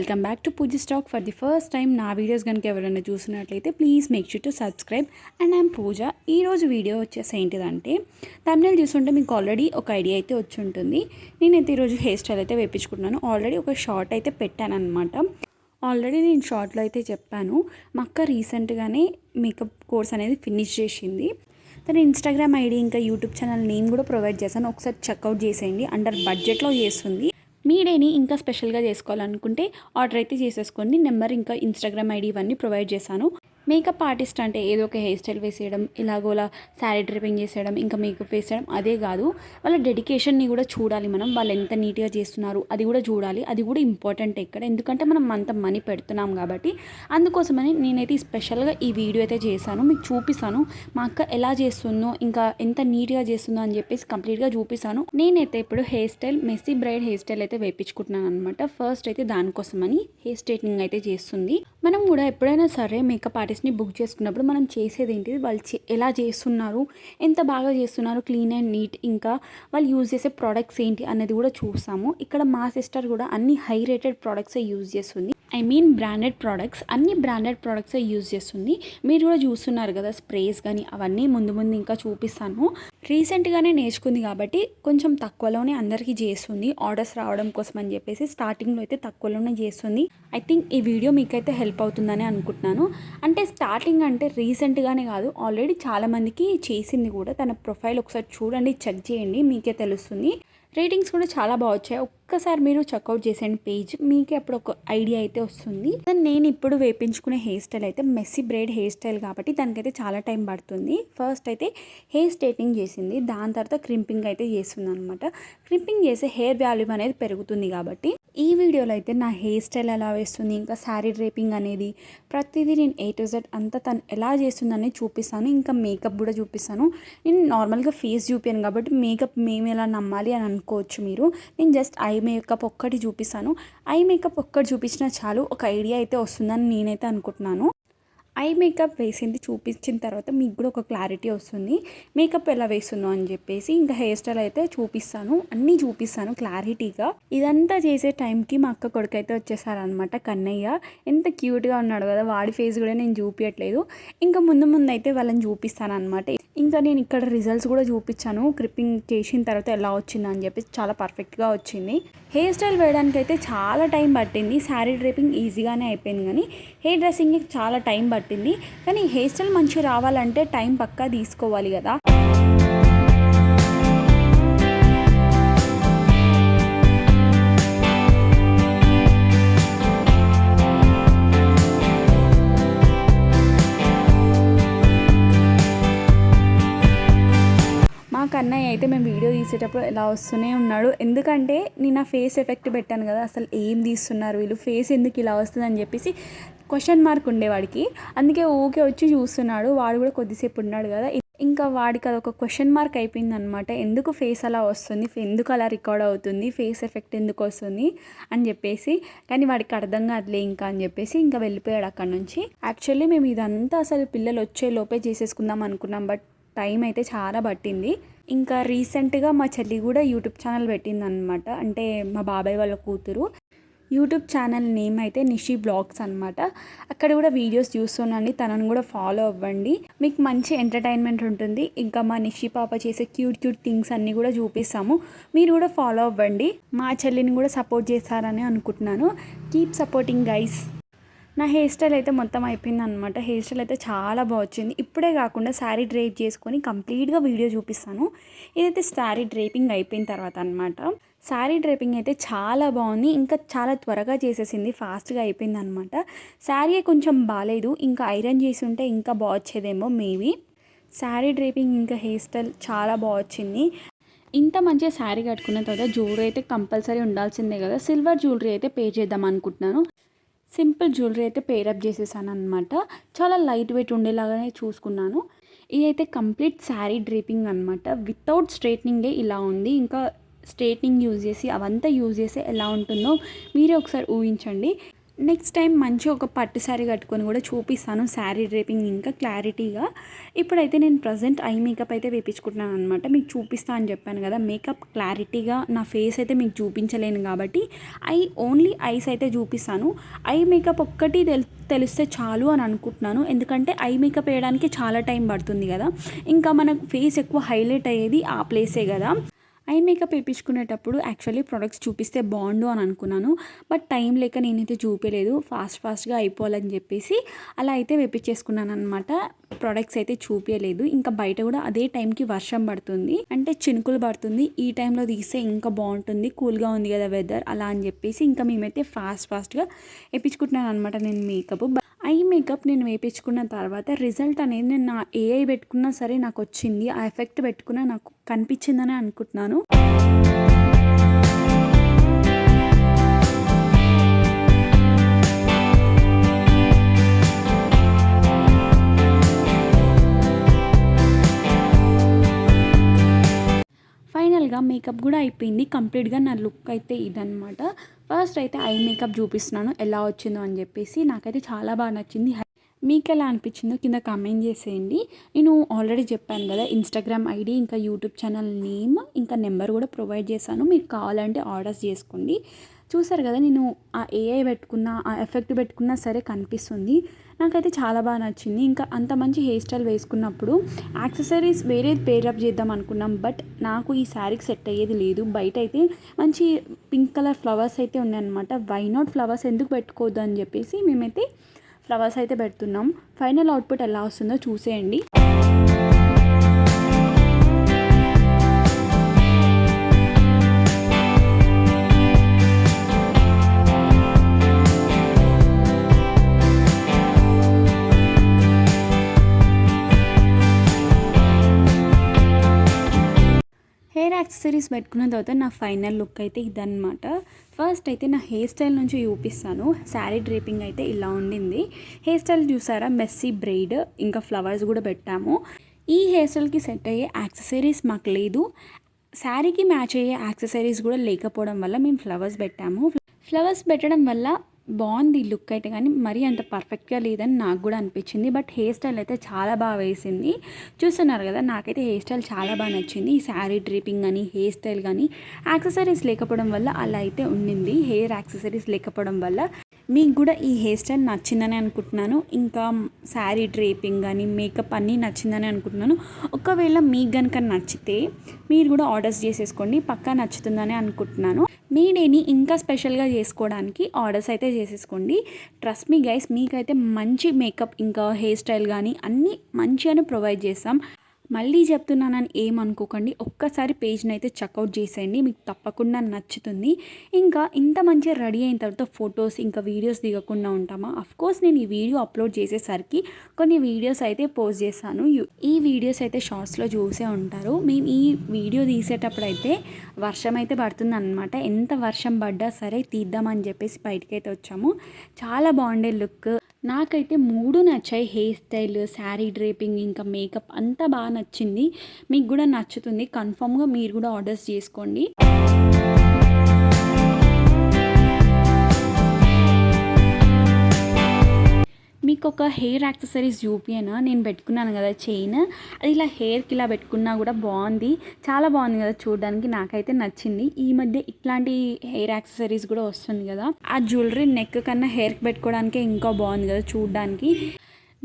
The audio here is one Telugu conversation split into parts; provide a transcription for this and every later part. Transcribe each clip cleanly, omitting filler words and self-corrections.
Welcome back to Pooji stack. For the first time నా వీడియోస్ కనుక ఎవరైనా చూసినట్లయితే please make sure to subscribe. And I'm Pooja. ఈరోజు వీడియో వచ్చేసి ఏంటిదంటే, థంబ్నెయిల్ చూస్తుంటే మీకు ఆల్రెడీ ఒక ఐడియా అయితే వచ్చి ఉంటుంది. నేనైతే ఈరోజు హెయిర్ స్టైల్ అయితే వేయించుకుంటున్నాను. ఆల్రెడీ ఒక షార్ట్ అయితే పెట్టాను అనమాట. ఆల్రెడీ నేను షార్ట్లో అయితే చెప్పాను, మా అక్క రీసెంట్గానే మేకప్ కోర్స్ అనేది ఫినిష్ చేసింది. తన ఇన్స్టాగ్రామ్ ఐడి ఇంకా యూట్యూబ్ ఛానల్ నేమ్ కూడా ప్రొవైడ్ చేశాను, ఒకసారి చెక్అవుట్ చేసేయండి. అండర్ బడ్జెట్లో చేస్తుంది. మీ డేని ఇంకా స్పెషల్గా చేసుకోవాలనుకుంటే ఆర్డర్ అయితే చేసేసుకోండి. నెంబర్ ఇంకా ఇన్స్టాగ్రామ్ ఐడి ఇవన్నీ ప్రొవైడ్ చేశాను. మేకప్ ఆర్టిస్ట్ అంటే ఏదో ఒక హెయిర్ స్టైల్ వేసేయడం, ఇలాగోలా శారీ డ్రిపింగ్ చేసేయడం, ఇంకా మేకప్ వేసేయడం అదే కాదు, వాళ్ళ డెడికేషన్ని కూడా చూడాలి. మనం వాళ్ళు ఎంత నీట్గా చేస్తున్నారు అది కూడా చూడాలి. అది కూడా ఇంపార్టెంట్ ఇక్కడ, ఎందుకంటే మనం అంత మనీ పెడుతున్నాం కాబట్టి. అందుకోసమని నేనైతే స్పెషల్గా ఈ వీడియో అయితే చేశాను, మీకు చూపిస్తాను. మా అక్క ఎలా చేస్తుందో, ఇంకా ఎంత నీట్గా చేస్తుందో అని చెప్పేసి కంప్లీట్గా చూపిస్తాను. నేనైతే ఇప్పుడు hair style messy braid hair style అయితే వేయించుకుంటున్నాను అనమాట. ఫస్ట్ అయితే దానికోసమని హెయిర్ స్ట్రైట్నింగ్ అయితే చేస్తుంది. మనం కూడా ఎప్పుడైనా సరే మేకప్ ఆర్టిస్ట్ని బుక్ చేసుకున్నప్పుడు మనం చేసేది ఏంటిది, వాళ్ళు ఎలా చేస్తున్నారు, ఎంత బాగా చేస్తున్నారు, క్లీన్ అండ్ నీట్, ఇంకా వాళ్ళు యూజ్ చేసే ప్రోడక్ట్స్ ఏంటి అన్నది కూడా చూస్తాము. ఇక్కడ మా సిస్టర్ కూడా అన్ని హై రేటెడ్ ప్రోడక్ట్సే యూజ్ చేస్తుంది. ఐ మీన్ బ్రాండెడ్ ప్రోడక్ట్స్, అన్ని బ్రాండెడ్ ప్రోడక్ట్సే యూజ్ చేస్తుంది. మీరు కూడా చూస్తున్నారు కదా స్ప్రేస్ కానీ, అవన్నీ ముందు ఇంకా చూపిస్తాను. రీసెంట్గానే నేర్చుకుంది కాబట్టి కొంచెం తక్కువలోనే అందరికీ చేస్తుంది. ఆర్డర్స్ రావడం కోసం అని చెప్పేసి స్టార్టింగ్లో అయితే తక్కువలోనే చేస్తుంది. ఐ థింక్ ఈ వీడియో మీకైతే హెల్ప్ అవుతుందని అనుకుంటున్నాను. అంటే స్టార్టింగ్ అంటే రీసెంట్గానే కాదు, ఆల్రెడీ చాలామందికి చేసింది కూడా. తన ప్రొఫైల్ ఒకసారి చూడండి, చెక్ చేయండి, మీకే తెలుస్తుంది. రేటింగ్స్ కూడా చాలా బాగా వచ్చాయి. ఒక్కసారి మీరు చెక్అవుట్ చేసేయండి పేజ్, మీకే అప్పుడు ఒక ఐడియా అయితే వస్తుంది. నేను ఇప్పుడు వేయించుకునే హెయిర్ స్టైల్ అయితే మెస్సీ బ్రైడ్ హెయిర్ స్టైల్ కాబట్టి దానికైతే చాలా టైం పడుతుంది. ఫస్ట్ అయితే హెయిర్ స్ట్రైట్నింగ్ చేసింది, దాని తర్వాత క్రింపింగ్ అయితే చేస్తుంది అనమాట. క్రింపింగ్ చేసే హెయిర్ వాల్యూమ్ అనేది పెరుగుతుంది కాబట్టి. ఈ వీడియోలో అయితే నా హెయిర్ స్టైల్ ఎలా వేస్తుంది, ఇంకా శారీ డ్రేపింగ్ అనేది ప్రతిదీ నేను A to Z అంతా తను ఎలా చేస్తుందని చూపిస్తాను. ఇంకా మేకప్ కూడా చూపిస్తాను. నేను నార్మల్గా ఫేస్ చూపాను కాబట్టి మేకప్ మేము ఎలా నమ్మాలి అని అనుకోవచ్చు మీరు. నేను జస్ట్ ఐ మేకప్ ఒక్కటి చూపిస్తాను. ఐ మేకప్ ఒక్కటి చూపించినా చాలు, ఒక ఐడియా అయితే వస్తుందని నేనైతే అనుకుంటున్నాను. ఐ మేకప్ వేసింది చూపించిన తర్వాత మీకు కూడా ఒక క్లారిటీ వస్తుంది, మేకప్ ఎలా వేస్తుందో అని చెప్పేసి. ఇంకా హెయిర్ స్టైల్ అయితే చూపిస్తాను, అన్నీ చూపిస్తాను క్లారిటీగా. ఇదంతా చేసే టైంకి మా అక్క కొడుకు అయితే వచ్చేసారనమాట, కన్నయ్య. ఎంత క్యూట్గా ఉన్నాడు కదా, వాడి ఫేస్ కూడా నేను చూపించట్లేదు. ఇంకా ముందు అయితే వాళ్ళని చూపిస్తాను అనమాట. ఇంకా నేను ఇక్కడ రిజల్ట్స్ కూడా చూపించాను, క్రిప్పింగ్ చేసిన తర్వాత ఎలా వచ్చింది అని చెప్పేసి. చాలా పర్ఫెక్ట్గా వచ్చింది. హెయిర్ స్టైల్ వేయడానికి అయితే చాలా టైం పట్టింది. శారీ డ్రేపింగ్ ఈజీగానే అయిపోయింది, కానీ హెయిర్ డ్రెస్సింగ్కి చాలా టైం పట్టింది. కానీ హెయిర్ స్టైల్ మంచిగా రావాలంటే టైం పక్కా తీసుకోవాలి కదా. మా కన్నయ్య అయితే మేము వీడియో తీసేటప్పుడు ఎలా వస్తూనే ఉన్నాడు, ఎందుకంటే నేను ఆ ఫేస్ ఎఫెక్ట్ పెట్టాను కదా, అసలు ఏం తీస్తున్నారు వీళ్ళు, ఫేస్ ఎందుకు ఇలా వస్తుంది అని చెప్పేసి క్వశ్చన్ మార్క్ ఉండేవాడికి. అందుకే ఊకే వచ్చి చూస్తున్నాడు. వాడు కూడా కొద్దిసేపు ఉన్నాడు కదా, ఇంకా వాడికి అదొక క్వశ్చన్ మార్క్ అయిపోయింది అనమాట. ఎందుకు ఫేస్ అలా వస్తుంది, ఎందుకు అలా రికార్డ్ అవుతుంది, ఫేస్ ఎఫెక్ట్ ఎందుకు వస్తుంది అని చెప్పేసి. కానీ వాడికి అర్థం కాదులే ఇంకా అని చెప్పేసి ఇంకా వెళ్ళిపోయాడు అక్కడ నుంచి. యాక్చువల్లీ మేము ఇదంతా అసలు పిల్లలు వచ్చే లోపే చేసేసుకుందాం అనుకున్నాం, బట్ టైం అయితే చాలా పట్టింది. ఇంకా రీసెంట్గా మా చెల్లి కూడా యూట్యూబ్ ఛానల్ పెట్టిందనమాట, అంటే మా బాబాయ్ వాళ్ళ కూతురు. యూట్యూబ్ ఛానల్ నేమ్ అయితే నిషి బ్లాగ్స్ అనమాట. అక్కడ కూడా వీడియోస్ చూస్తున్నాండి, తనను కూడా ఫాలో అవ్వండి, మీకు మంచి ఎంటర్టైన్మెంట్ ఉంటుంది. ఇంకా మా నిషి పాప చేసే క్యూట్ థింగ్స్ అన్నీ కూడా చూపిస్తాము, మీరు కూడా ఫాలో అవ్వండి. మా చెల్లిని కూడా సపోర్ట్ చేస్తారని అనుకుంటున్నాను. Keep supporting guys. నా హెయిర్ స్టైల్ అయితే మొత్తం అయిపోయింది అనమాట. హెయిర్ స్టైల్ అయితే చాలా బాగా వచ్చింది. ఇప్పుడే కాకుండా శారీ డ్రేప్ చేసుకొని కంప్లీట్గా వీడియో చూపిస్తాను. ఇదైతే శారీ డ్రేపింగ్ అయిపోయిన తర్వాత అనమాట. శారీ డ్రేపింగ్ అయితే చాలా బాగుంది, ఇంకా చాలా త్వరగా చేసేసింది, ఫాస్ట్గా అయిపోయింది అనమాట. శారీ కొంచెం బాగాలేదు, ఇంకా ఐరన్ చేసి ఉంటే ఇంకా బాగా వచ్చేదేమో మేబీ. శారీ డ్రేపింగ్ ఇంకా హెయిర్ స్టైల్ చాలా బాగా వచ్చింది. ఇంత మంచిగా శారీ కట్టుకున్న తర్వాత జ్యువెలరీ అయితే కంపల్సరీ ఉండాల్సిందే కదా. సిల్వర్ జ్యువెలరీ అయితే పే చేద్దాం అనుకుంటున్నాను. సింపుల్ జ్యువెలరీ అయితే పేరప్ చేసేసాను అనమాట. చాలా లైట్ వెయిట్ ఉండేలాగానే చూసుకున్నాను. ఇదైతే కంప్లీట్ శారీ డ్రేపింగ్ అనమాట. వితౌట్ స్ట్రైట్నింగే ఇలా ఉంది, ఇంకా స్ట్రైట్నింగ్ యూజ్ చేసి అవంతా యూజ్ చేసి ఎలా ఉంటుందో మీరే ఒకసారి ఊహించండి. నెక్స్ట్ టైం మంచి ఒక పట్టు శారీ కట్టుకొని కూడా చూపిస్తాను శారీ డ్రేపింగ్ ఇంకా క్లారిటీగా. ఇప్పుడైతే నేను ప్రజెంట్ ఐ మేకప్ అయితే వేయించుకుంటున్నాను అనమాట. మీకు చూపిస్తా అని చెప్పాను కదా, మేకప్ క్లారిటీగా నా ఫేస్ అయితే మీకు చూపించలేను కాబట్టి ఓన్లీ ఐస్ అయితే చూపిస్తాను. ఐ మేకప్ ఒక్కటి తెలిస్తే చాలు అని అనుకుంటున్నాను, ఎందుకంటే ఐ మేకప్ వేయడానికి చాలా టైం పడుతుంది కదా, ఇంకా మన ఫేస్ ఎక్కువ హైలైట్ అయ్యేది ఆ ప్లేసే కదా. ఐ మేకప్ వేయించుకునేటప్పుడు యాక్చువల్లీ ప్రొడక్ట్స్ చూపిస్తే బాగుండు అని అనుకున్నాను, బట్ టైం లేక నేనైతే చూపించలేదు, ఫాస్ట్గా అయిపోవాలని చెప్పేసి అలా అయితే వేయించేసుకున్నాను అనమాట. ప్రొడక్ట్స్ అయితే చూపించలేదు. ఇంకా బయట కూడా అదే టైంకి వర్షం పడుతుంది, అంటే చినుకులు పడుతుంది, ఈ టైంలో తీస్తే ఇంకా బాగుంటుంది, కూల్గా ఉంది కదా వెదర్ అలా అని చెప్పేసి ఇంకా మేమైతే ఫాస్ట్గా వేయించుకుంటున్నాను అనమాట నేను మేకప్. ఐ మేకప్ నేను వేయించుకున్న తర్వాత రిజల్ట్ అనేది నేను నా ఏఐ పెట్టుకున్నా సరే నాకు వచ్చింది, ఆ ఎఫెక్ట్ పెట్టుకున్నా నాకు కనిపించిందని అనుకుంటున్నాను. ఫైనల్గా మేకప్ కూడా అయిపోయింది, కంప్లీట్గా నా లుక్ అయితే ఇదనమాట. ఫస్ట్ అయితే ఐ మేకప్ చూపిస్తున్నాను ఎలా వచ్చిందో అని చెప్పేసి. నాకైతే చాలా బాగా నచ్చింది. మీకు ఎలా అనిపించిందో కింద కామెంట్ చేసేయండి. నేను ఆల్రెడీ చెప్పాను కదా, ఇన్స్టాగ్రామ్ ఐడి ఇంకా యూట్యూబ్ ఛానల్ నేమ్ ఇంకా నెంబర్ కూడా ప్రొవైడ్ చేశాను, మీకు కావాలంటే ఆర్డర్స్ చేసుకోండి. చూసారు కదా, నేను ఆ ఏఐ పెట్టుకున్న ఆ ఎఫెక్ట్ పెట్టుకున్నా సరే కనిపిస్తుంది. నాకైతే చాలా బాగా నచ్చింది. ఇంకా అంత మంచి హెయిర్ స్టైల్ వేసుకున్నప్పుడు యాక్సెసరీస్ వేరేది పేరప్ చేద్దాం అనుకున్నాం, బట్ నాకు ఈ శారీకి సెట్ అయ్యేది లేదు. బయట అయితే మంచి పింక్ కలర్ ఫ్లవర్స్ అయితే ఉన్నాయన్నమాట. వై నాట్ ఫ్లవర్స్ ఎందుకు పెట్టుకోవద్దు అని చెప్పేసి మేమైతే ఫ్లవర్స్ అయితే పెడుతున్నాం. ఫైనల్ అవుట్పుట్ ఎలా వస్తుందో చూసేయండి. హెయిర్ యాక్సెసరీస్ పెట్టుకున్న తర్వాత నా ఫైనల్ లుక్ అయితే ఇదన్నమాట. ఫస్ట్ అయితే నా హెయిర్ స్టైల్ నుంచి చూపిస్తాను. శారీ డ్రేపింగ్ అయితే ఇలా ఉండింది. హెయిర్ స్టైల్ చూసారా, మెస్సీ బ్రైడ్ ఇంకా ఫ్లవర్స్ కూడా పెట్టాము. ఈ హెయిర్ స్టైల్కి సెట్ అయ్యే యాక్సెసరీస్ మాకు లేదు, శారీకి మ్యాచ్ అయ్యే యాక్సెసరీస్ కూడా లేకపోవడం వల్ల మేము ఫ్లవర్స్ పెట్టాము. ఫ్లవర్స్ పెట్టడం వల్ల బాగుంది లుక్ అయితే, కానీ మరీ అంత పర్ఫెక్ట్గా లేదని నాకు కూడా అనిపించింది. బట్ హెయిర్ స్టైల్ అయితే చాలా బాగా వేసింది. చూస్తున్నారు కదా, నాకైతే హెయిర్ స్టైల్ చాలా బాగా నచ్చింది. ఈ శారీ డ్రేపింగ్ కానీ హెయిర్ స్టైల్ కానీ యాక్సెసరీస్ లేకపోవడం వల్ల అలా అయితే ఉండింది. హెయిర్ యాక్సెసరీస్ లేకపోవడం వల్ల మీకు కూడా ఈ హెయిర్ స్టైల్ నచ్చిందని అనుకుంటున్నాను. ఇంకా శారీ డ్రేపింగ్ కానీ మేకప్ అన్నీ నచ్చిందని అనుకుంటున్నాను. ఒకవేళ మీకు కనుక నచ్చితే మీరు కూడా ఆర్డర్స్ చేసేసుకోండి, పక్కా నచ్చుతుందని అనుకుంటున్నాను. మీ డేని ఇంకా స్పెషల్గా చేసుకోవడానికి ఆర్డర్స్ అయితే చేసేసుకోండి. ట్రస్ట్ మీ గైస్, మీకైతే మంచి మేకప్ ఇంకా హెయిర్ స్టైల్ కానీ అన్నీ మంచిగానే ప్రొవైడ్ చేస్తాం. మళ్ళీ చెప్తున్నానని ఏమనుకోకండి, ఒక్కసారి పేజ్ని అయితే చెక్అవుట్ చేసేయండి, మీకు తప్పకుండా నచ్చుతుంది. ఇంకా ఇంత మంచిగా రెడీ అయిన తర్వాత ఫొటోస్ ఇంకా వీడియోస్ దిగకుండా ఉంటామా? అఫ్కోర్స్ నేను ఈ వీడియో అప్లోడ్ చేసేసరికి కొన్ని వీడియోస్ అయితే పోస్ట్ చేశాను. ఈ వీడియోస్ అయితే షార్ట్స్లో చూసే ఉంటారు. మేము ఈ వీడియో తీసేటప్పుడు అయితే వర్షం అయితే పడుతుంది అనమాట. ఎంత వర్షం పడ్డా సరే తీద్దామని చెప్పేసి బయటకైతే వచ్చాము. చాలా బాగుండే లుక్. నాకైతే 3 నచ్చాయి, హెయిర్ స్టైల్, శారీ డ్రేపింగ్ ఇంకా మేకప్ అంతా బాగా నచ్చింది. మీకు కూడా నచ్చుతుంది, కన్ఫామ్గా మీరు కూడా ఆర్డర్స్ చేసుకోండి. మీకు ఒక హెయిర్ యాక్సెసరీస్ చూపియనా, నేను పెట్టుకున్నాను కదా చైన్, అది ఇలా హెయిర్కి ఇలా పెట్టుకున్నా కూడా బాగుంది, చాలా బాగుంది కదా చూడడానికి, నాకైతే నచ్చింది. ఈ మధ్య ఇట్లాంటి హెయిర్ యాక్సెసరీస్ కూడా వస్తుంది కదా, ఆ జ్యువెలరీ నెక్ కన్నా హెయిర్కి పెట్టుకోవడానికే ఇంకా బాగుంది కదా చూడడానికి.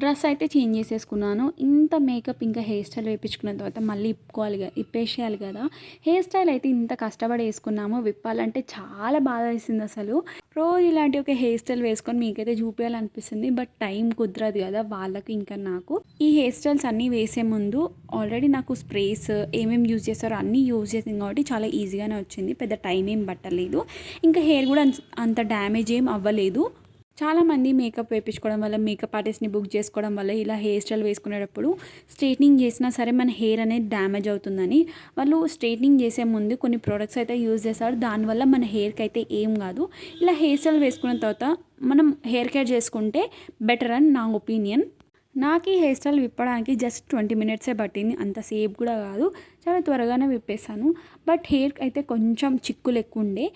డ్రెస్ అయితే చేంజ్ చేసేసుకున్నాను. ఇంత మేకప్ ఇంకా హెయిర్ స్టైల్ వేయించుకున్న తర్వాత మళ్ళీ ఇప్పేసేయాలి కదా. హెయిర్ స్టైల్ అయితే ఇంత కష్టపడి వేసుకున్నాము, విప్పాలంటే చాలా బాధ వేసింది అసలు. రోజు ఇలాంటి ఒక హెయిర్ స్టైల్ వేసుకొని మీకైతే చూపించాలనిపిస్తుంది, బట్ టైం కుదరదు కదా వాళ్ళకి ఇంకా నాకు. ఈ హెయిర్ స్టైల్స్ అన్నీ వేసే ముందు ఆల్రెడీ నాకు స్ప్రేస్ ఏమేమి యూజ్ చేస్తారో అన్నీ యూజ్ చేసింది కాబట్టి చాలా ఈజీగానే వచ్చింది, పెద్ద టైం ఏం పట్టలేదు. ఇంకా హెయిర్ కూడా అంత డ్యామేజ్ ఏం అవ్వలేదు. చాలామంది మేకప్ వేయించుకోవడం వల్ల, మేకప్ ఆర్టిస్ట్ని బుక్ చేసుకోవడం వల్ల ఇలా హెయిర్ స్టైల్ వేసుకునేటప్పుడు స్ట్రైట్నింగ్ చేసినా సరే మన హెయిర్ అనేది డ్యామేజ్ అవుతుందని వాళ్ళు స్ట్రైట్నింగ్ చేసే ముందు కొన్ని ప్రోడక్ట్స్ అయితే యూజ్ చేస్తారు, దానివల్ల మన హెయిర్కి అయితే ఏం కాదు. ఇలా హెయిర్ స్టైల్ వేసుకున్న తర్వాత మనం హెయిర్ కేర్ చేసుకుంటే బెటర్ అని నా ఒపీనియన్. నాకు ఈ హెయిర్ స్టైల్ విప్పడానికి జస్ట్ 20 మినిట్సే పట్టింది, అంతసేపు కూడా కాదు, చాలా త్వరగానే విప్పేశాను. బట్ హెయిర్ అయితే కొంచెం చిక్కులు ఎక్కువ ఉండే.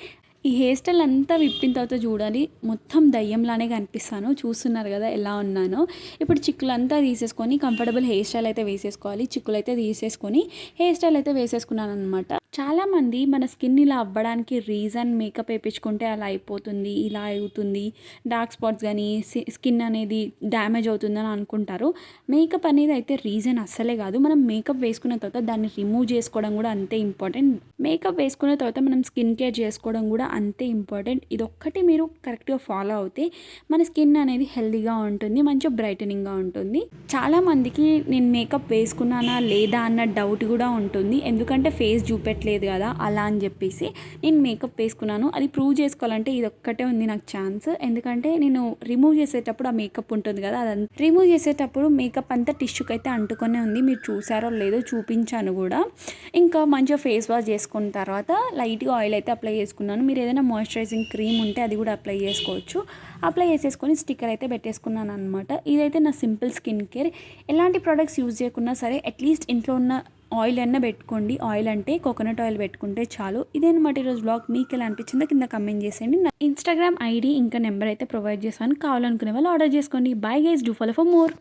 ఈ హెయిర్ స్టైల్ అంతా విప్పిన తర్వాత చూడాలి, మొత్తం దయ్యంలానే కనిపిస్తాను. చూస్తున్నారు కదా ఎలా ఉన్నానో. ఇప్పుడు చిక్కులంతా తీసేసుకొని కంఫర్టబుల్ హెయిర్ స్టైల్ అయితే వేసేసుకోవాలి. చిక్కులు అయితే తీసేసుకొని హెయిర్ స్టైల్ అయితే వేసేసుకున్నాను అనమాట. చాలామంది మన స్కిన్ ఇలా అవ్వడానికి రీజన్ మేకప్ వేయించుకుంటే అలా అయిపోతుంది, ఇలా అవుతుంది, డార్క్ స్పాట్స్ కానీ స్కిన్ అనేది డ్యామేజ్ అవుతుందని అనుకుంటారు. మేకప్ అనేది అయితే రీజన్ అస్సలే కాదు. మనం మేకప్ వేసుకున్న తర్వాత దాన్ని రిమూవ్ చేసుకోవడం కూడా అంతే ఇంపార్టెంట్. మేకప్ వేసుకున్న తర్వాత మనం స్కిన్ కేర్ చేసుకోవడం కూడా అంతే ఇంపార్టెంట్. ఇదొక్కటి మీరు కరెక్ట్గా ఫాలో అవుతే మన స్కిన్ అనేది హెల్తీగా ఉంటుంది, మంచిగా బ్రైటనింగ్గా ఉంటుంది. చాలామందికి నేను మేకప్ వేసుకున్నానా లేదా అన్న డౌట్ కూడా ఉంటుంది. ఎందుకంటే ఫేస్ చూపెట్టలేదు కదా అలా అని చెప్పేసి నేను మేకప్ వేసుకున్నాను. అది ప్రూవ్ చేసుకోవాలంటే ఇదొక్కటే ఉంది నాకు ఛాన్స్. ఎందుకంటే నేను రిమూవ్ చేసేటప్పుడు ఆ మేకప్ ఉంటుంది కదా, అది రిమూవ్ చేసేటప్పుడు మేకప్ అంతా టిష్యూకి అయితే అంటుకొనే ఉంది. మీరు చూసారో లేదో చూపించాను కూడా. ఇంకా మంచిగా ఫేస్ వాష్ చేసుకున్న తర్వాత లైట్గా ఆయిల్ అయితే అప్లై చేసుకున్నాను. మీరు ఏదైనా మాయిశ్చరైజింగ్ క్రీమ్ ఉంటే అది కూడా అప్లై చేసుకోవచ్చు. అప్లై చేసేసుకొని స్టిక్కర్ అయితే పెట్టేసుకున్నాను అనమాట. ఇదైతే నా సింపుల్ స్కిన్ కేర్. ఎలాంటి ప్రోడక్ట్స్ యూజ్ చేయకున్నా సరే అట్లీస్ట్ ఇంట్లో ఉన్న ఆయిల్ అన్న పెట్టుకోండి. ఆయిల్ అంటే కోకోనట్ ఆయిల్ పెట్టుకుంటే చాలు. ఇదేనమాట ఈరోజు బ్లాగ్. మీకు ఎలా అనిపించిందో కింద కమెంట్ చేసేయండి. నా ఇన్స్టాగ్రామ్ ఐడి ఇంకా నెంబర్ అయితే ప్రొవైడ్ చేశాను. కావాలనుకునే వాళ్ళు ఆర్డర్ చేసుకోండి. Bye guys, do follow for more.